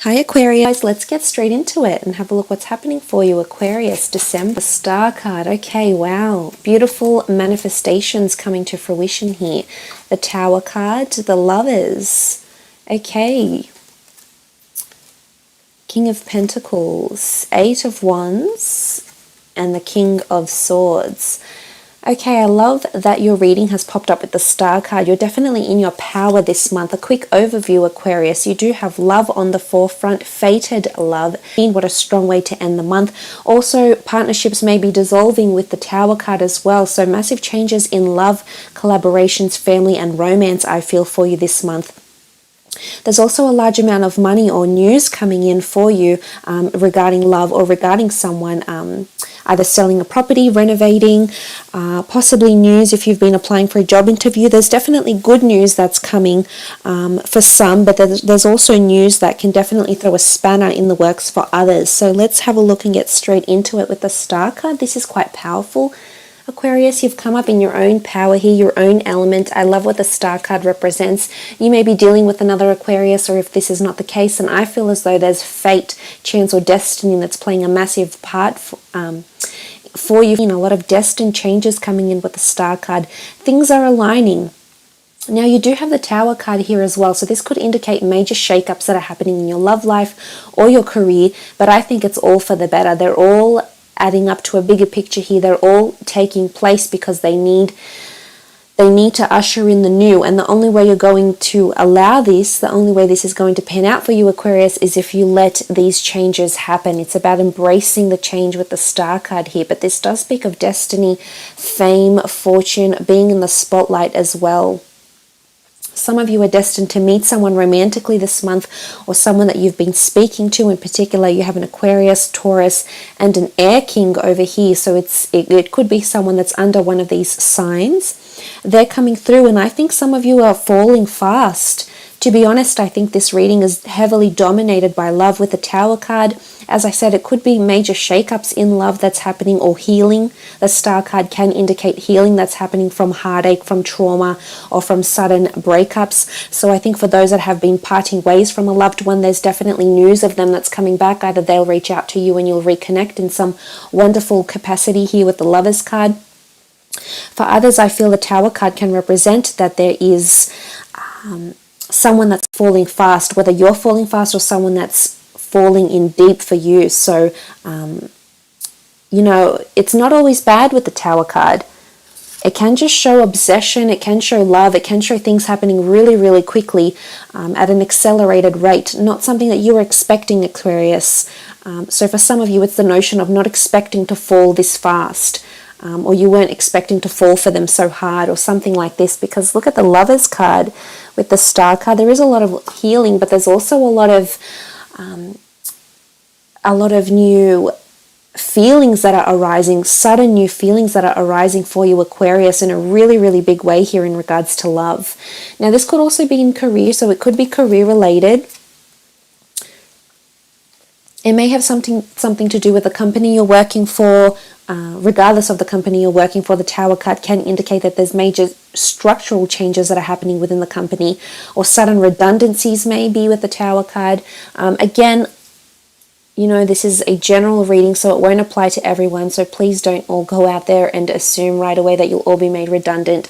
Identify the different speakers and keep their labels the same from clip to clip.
Speaker 1: Hi Aquarius, let's get straight into it and have a look what's happening for you, Aquarius, December. Star card, okay, wow. Beautiful manifestations coming to fruition here. The Tower card, the Lovers, okay. King of Pentacles, Eight of Wands, and the King of Swords. Okay, I love that your reading has popped up with the Star card. You're definitely in your power this month. A quick overview, Aquarius. You do have love on the forefront, fated love. What a strong way to end the month. Also, partnerships may be dissolving with the Tower card as well. So massive changes in love, collaborations, family, and romance, I feel, for you this month. There's also a large amount of money or news coming in for you regarding love or regarding someone, either selling a property, renovating, possibly news if you've been applying for a job interview. There's definitely good news that's coming for some, but there's also news that can definitely throw a spanner in the works for others. So let's have a look and get straight into it with the Star card. This is quite powerful. Aquarius, you've come up in your own power here, your own element. I love what the Star card represents. You may be dealing with another Aquarius, or if this is not the case, and I feel as though there's fate, chance, or destiny that's playing a massive part for you. A lot of destined changes coming in with the Star card. Things are aligning. Now, you do have the Tower card here as well, so this could indicate major shakeups that are happening in your love life or your career, but I think it's all for the better. They're all adding up to a bigger picture here. They're all taking place because they need to usher in the new, and the only way you're going to allow this, the only way this is going to pan out for you, Aquarius, is if you let these changes happen. It's about embracing the change with the Star card here, but this does speak of destiny, fame, fortune, being in the spotlight as well. Some of you are destined to meet someone romantically this month, or someone that you've been speaking to. In particular, you have an Aquarius, Taurus, and an Air King over here. So it could be someone that's under one of these signs. They're coming through, and I think some of you are falling fast. To be honest, I think this reading is heavily dominated by love with the Tower card. As I said, it could be major shakeups in love that's happening, or healing. The Star card can indicate healing that's happening from heartache, from trauma, or from sudden breakups. So I think for those that have been parting ways from a loved one, there's definitely news of them that's coming back. Either they'll reach out to you and you'll reconnect in some wonderful capacity here with the Lovers card. For others, I feel the Tower card can represent that there is someone that's falling fast, whether you're falling fast or someone that's falling in deep for you. So, it's not always bad with the Tower card. It can just show obsession, it can show love, it can show things happening really, really quickly at an accelerated rate. Not something that you were expecting, Aquarius. So for some of you, it's the notion of not expecting to fall this fast. Or you weren't expecting to fall for them so hard, or something like this, because look at the Lovers card with the Star card. There is a lot of healing, but there's also a lot of new feelings that are arising, sudden new feelings that are arising for you, Aquarius, in a really, really big way here in regards to love. Now, this could also be in career, so it could be career related. It may have something to do with the company you're working for. Regardless of the company you're working for, the Tower card can indicate that there's major structural changes that are happening within the company, or sudden redundancies maybe with the Tower card. Again, this is a general reading, so it won't apply to everyone. So please don't all go out there and assume right away that you'll all be made redundant.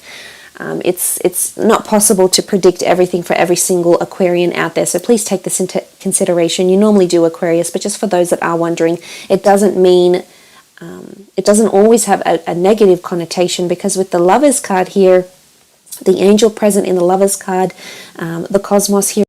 Speaker 1: It's not possible to predict everything for every single Aquarian out there, so please take this into consideration. You normally do, Aquarius, but just for those that are wondering, it doesn't mean, it doesn't always have a negative connotation, because with the Lovers card here, the angel present in the Lovers card, the cosmos here,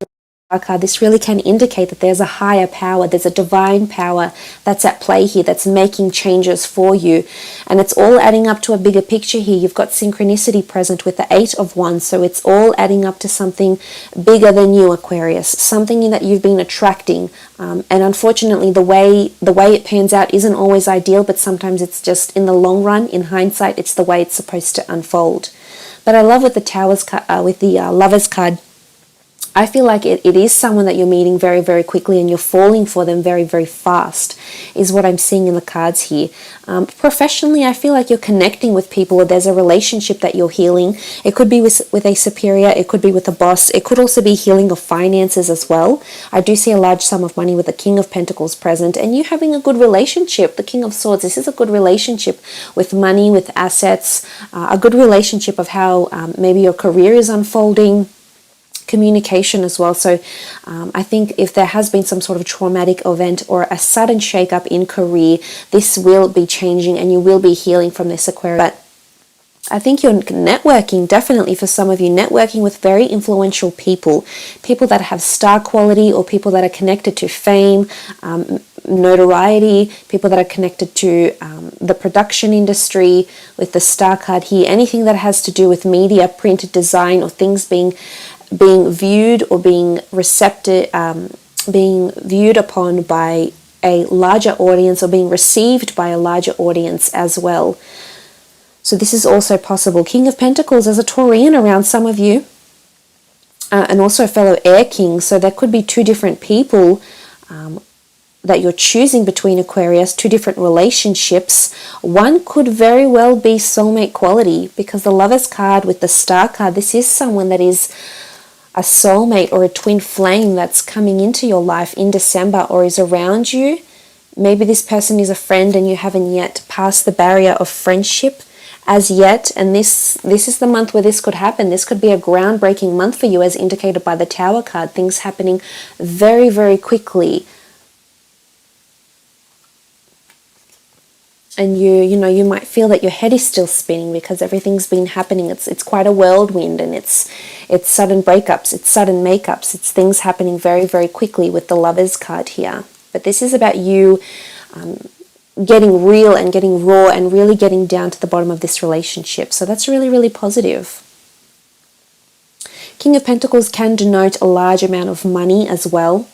Speaker 1: card, this really can indicate that there's a higher power, there's a divine power that's at play here, that's making changes for you, and it's all adding up to a bigger picture here. You've got synchronicity present with the Eight of Wands, so it's all adding up to something bigger than you, Aquarius, something that you've been attracting, and unfortunately the way it pans out isn't always ideal, but sometimes it's just, in the long run, in hindsight, it's the way it's supposed to unfold. But I love with the Lovers card, I feel like it is someone that you're meeting very, very quickly, and you're falling for them very, very fast, is what I'm seeing in the cards here. Professionally, I feel like you're connecting with people, or there's a relationship that you're healing. It could be with a superior, it could be with a boss, it could also be healing of finances as well. I do see a large sum of money with the King of Pentacles present, and you having a good relationship. The King of Swords, this is a good relationship with money, with assets, a good relationship of how maybe your career is unfolding, communication as well. So I think if there has been some sort of traumatic event or a sudden shake-up in career, this will be changing and you will be healing from this, Aquarius. But I think you're networking, definitely for some of you, networking with very influential people, people that have star quality, or people that are connected to fame, notoriety, people that are connected to the production industry with the star card here, anything that has to do with media, print, design, or things being viewed or being viewed upon by a larger audience, or being received by a larger audience as well. So this is also possible. King of Pentacles as a Taurian around some of you, and also a fellow air king. So there could be two different people that you're choosing between, Aquarius, two different relationships. One could very well be soulmate quality, because the Lovers card with the Star card, this is someone that is a soulmate or a twin flame that's coming into your life in December, or is around you. Maybe this person is a friend and you haven't yet passed the barrier of friendship as yet, and this is the month where this could happen. This could be a groundbreaking month for you, as indicated by the Tower card. Things happening very, very quickly. And you might feel that your head is still spinning because everything's been happening. It's quite a whirlwind, and it's sudden breakups, it's sudden makeups, it's things happening very, very quickly with the Lovers card here. But this is about you getting real and getting raw and really getting down to the bottom of this relationship. So that's really, really positive. King of Pentacles can denote a large amount of money as well.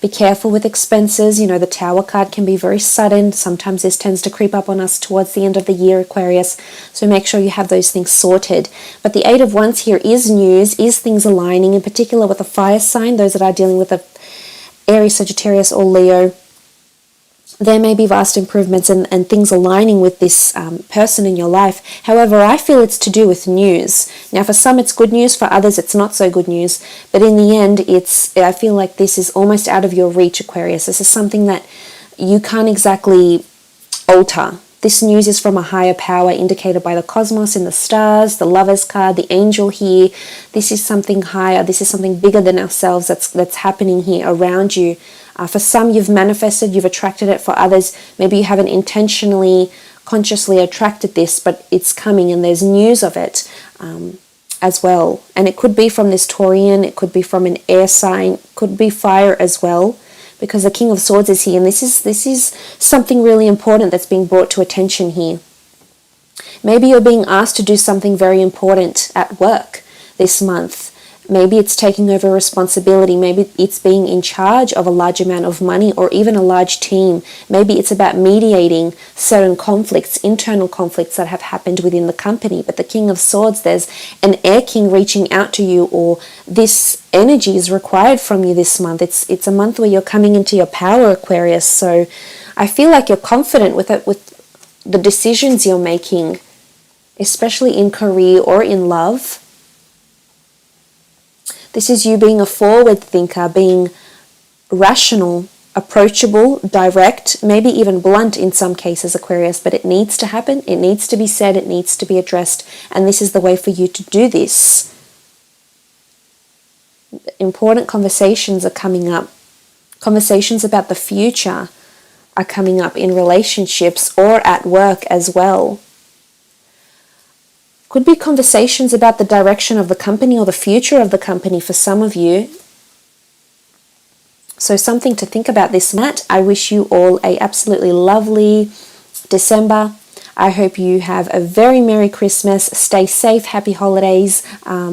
Speaker 1: Be careful with expenses. The Tower card can be very sudden. Sometimes this tends to creep up on us towards the end of the year, Aquarius. So make sure you have those things sorted. But the Eight of Wands here is news, is things aligning, in particular with a fire sign, those that are dealing with a Aries, Sagittarius, or Leo. There may be vast improvements and things aligning with this person in your life. However, I feel it's to do with news. Now, for some it's good news, for others it's not so good news. But in the end, I feel like this is almost out of your reach, Aquarius. This is something that you can't exactly alter. This news is from a higher power, indicated by the cosmos and the stars, the Lovers card, the angel here. This is something higher. This is something bigger than ourselves that's happening here around you. For some, you've manifested, you've attracted it. For others, maybe you haven't intentionally, consciously attracted this, but it's coming and there's news of it as well. And it could be from this Taurian, it could be from an air sign, could be fire as well, because the King of Swords is here, and this is something really important that's being brought to attention here. Maybe you're being asked to do something very important at work this month. Maybe it's taking over responsibility. Maybe it's being in charge of a large amount of money, or even a large team. Maybe it's about mediating certain conflicts, internal conflicts that have happened within the company. But the King of Swords, there's an air king reaching out to you, or this energy is required from you this month. It's a month where you're coming into your power, Aquarius. So I feel like you're confident with it, with the decisions you're making, especially in career or in love. This is you being a forward thinker, being rational, approachable, direct, maybe even blunt in some cases, Aquarius, but it needs to happen, it needs to be said, it needs to be addressed, and this is the way for you to do this. Important conversations are coming up. Conversations about the future are coming up in relationships or at work as well. Could be conversations about the direction of the company or the future of the company for some of you. So something to think about this month. I wish you all a absolutely lovely December. I hope you have a very Merry Christmas. Stay safe, happy holidays.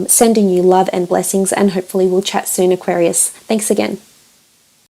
Speaker 1: Sending you love and blessings, and hopefully we'll chat soon, Aquarius. Thanks again.